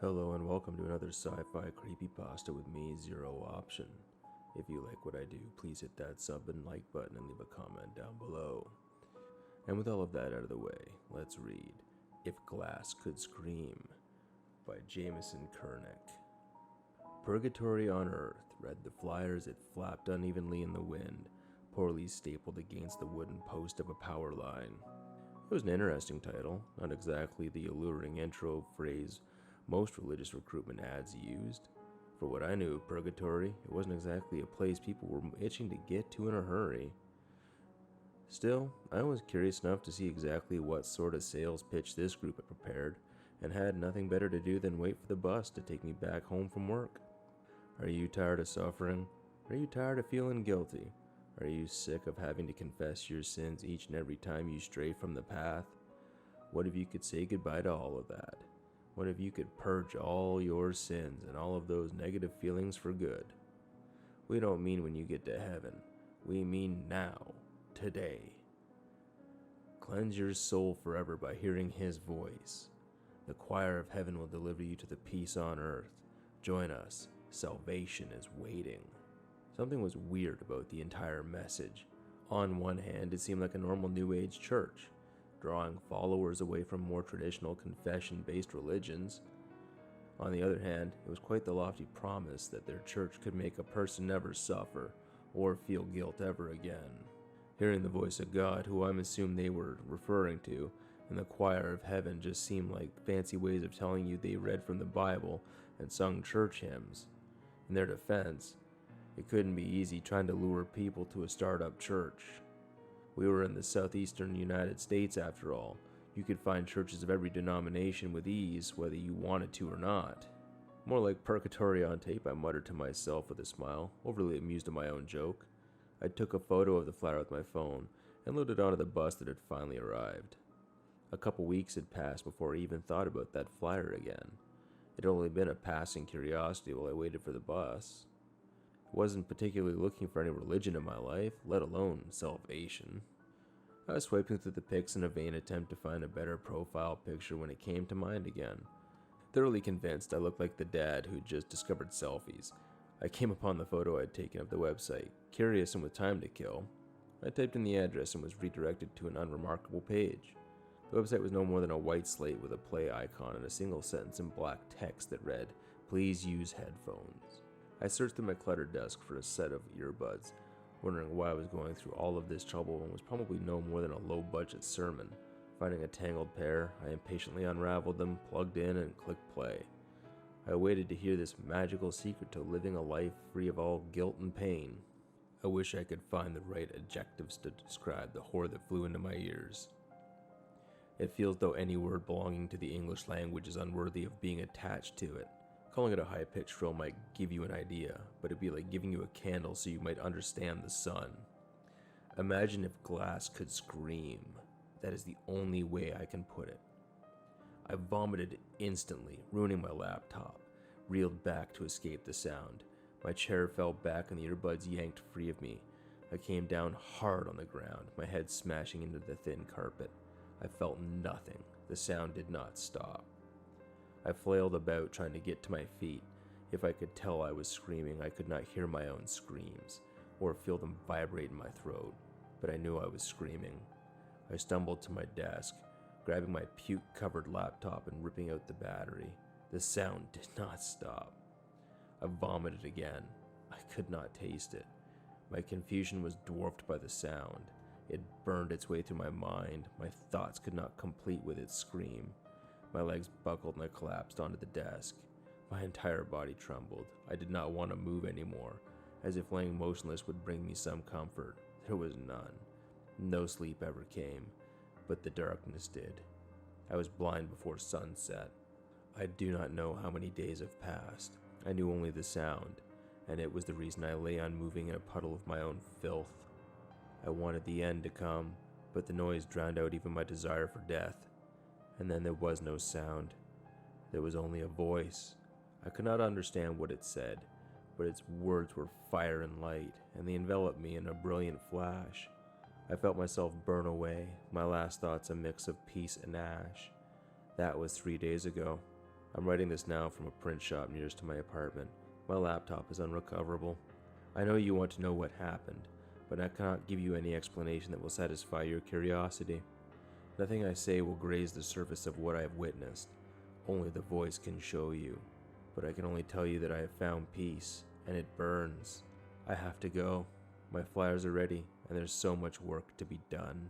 Hello and welcome to another sci-fi creepypasta with me, Zero Option. If you like what I do, please hit that sub and like button and leave a comment down below. And with all of that out of the way, let's read If Glass Could Scream by Jameson Curnick. Purgatory on Earth read the flyer as it flapped unevenly in the wind, poorly stapled against the wooden post of a power line. It was an interesting title, not exactly the alluring intro phrase most religious recruitment ads used. For what I knew of Purgatory, it wasn't exactly a place people were itching to get to in a hurry. Still, I was curious enough to see exactly what sort of sales pitch this group had prepared, and had nothing better to do than wait for the bus to take me back home from work. Are you tired of suffering? Are you tired of feeling guilty? Are you sick of having to confess your sins each and every time you stray from the path? What if you could say goodbye to all of that? What if you could purge all your sins and all of those negative feelings for good? We don't mean when you get to heaven. We mean now, today. Cleanse your soul forever by hearing His voice. The choir of heaven will deliver you to the peace on earth. Join us. Salvation is waiting. Something was weird about the entire message. On one hand, it seemed like a normal New Age church, drawing followers away from more traditional confession-based religions. On the other hand, it was quite the lofty promise that their church could make a person never suffer or feel guilt ever again. Hearing the voice of God, who I'm assuming they were referring to, and the choir of heaven just seemed like fancy ways of telling you they read from the Bible and sung church hymns. In their defense, it couldn't be easy trying to lure people to a startup church. We were in the southeastern United States after all. You could find churches of every denomination with ease, whether you wanted to or not. More like purgatory on tape, I muttered to myself with a smile, overly amused at my own joke. I took a photo of the flyer with my phone and loaded onto the bus that had finally arrived. A couple weeks had passed before I even thought about that flyer again. It had only been a passing curiosity while I waited for the bus. I wasn't particularly looking for any religion in my life, let alone salvation. I was swiping through the pics in a vain attempt to find a better profile picture when it came to mind again. Thoroughly convinced I looked like the dad who'd just discovered selfies, I came upon the photo I'd taken of the website. Curious and with time to kill, I typed in the address and was redirected to an unremarkable page. The website was no more than a white slate with a play icon and a single sentence in black text that read, "Please use headphones." I searched through my cluttered desk for a set of earbuds, wondering why I was going through all of this trouble when it was probably no more than a low-budget sermon. Finding a tangled pair, I impatiently unraveled them, plugged in, and clicked play. I waited to hear this magical secret to living a life free of all guilt and pain. I wish I could find the right adjectives to describe the horror that flew into my ears. It feels though any word belonging to the English language is unworthy of being attached to it. Calling it a high-pitched trill might give you an idea, but it'd be like giving you a candle so you might understand the sun. Imagine if glass could scream. That is the only way I can put it. I vomited instantly, ruining my laptop, reeled back to escape the sound. My chair fell back and the earbuds yanked free of me. I came down hard on the ground, my head smashing into the thin carpet. I felt nothing. The sound did not stop. I flailed about trying to get to my feet. If I could tell I was screaming, I could not hear my own screams, or feel them vibrate in my throat, but I knew I was screaming. I stumbled to my desk, grabbing my puke-covered laptop and ripping out the battery. The sound did not stop. I vomited again. I could not taste it. My confusion was dwarfed by the sound. It burned its way through my mind. My thoughts could not complete with its scream. My legs buckled and I collapsed onto the desk. My entire body trembled. I did not want to move anymore, as if laying motionless would bring me some comfort. There was none. No sleep ever came, but the darkness did. I was blind before sunset. I do not know how many days have passed. I knew only the sound, and it was the reason I lay unmoving in a puddle of my own filth. I wanted the end to come, but the noise drowned out even my desire for death. And then there was no sound. There was only a voice. I could not understand what it said, but its words were fire and light, and they enveloped me in a brilliant flash. I felt myself burn away, my last thoughts a mix of peace and ash. That was 3 days ago. I'm writing this now from a print shop nearest to my apartment. My laptop is unrecoverable. I know you want to know what happened, but I cannot give you any explanation that will satisfy your curiosity. Nothing I say will graze the surface of what I have witnessed. Only the voice can show you. But I can only tell you that I have found peace, and it burns. I have to go. My flyers are ready, and there's so much work to be done.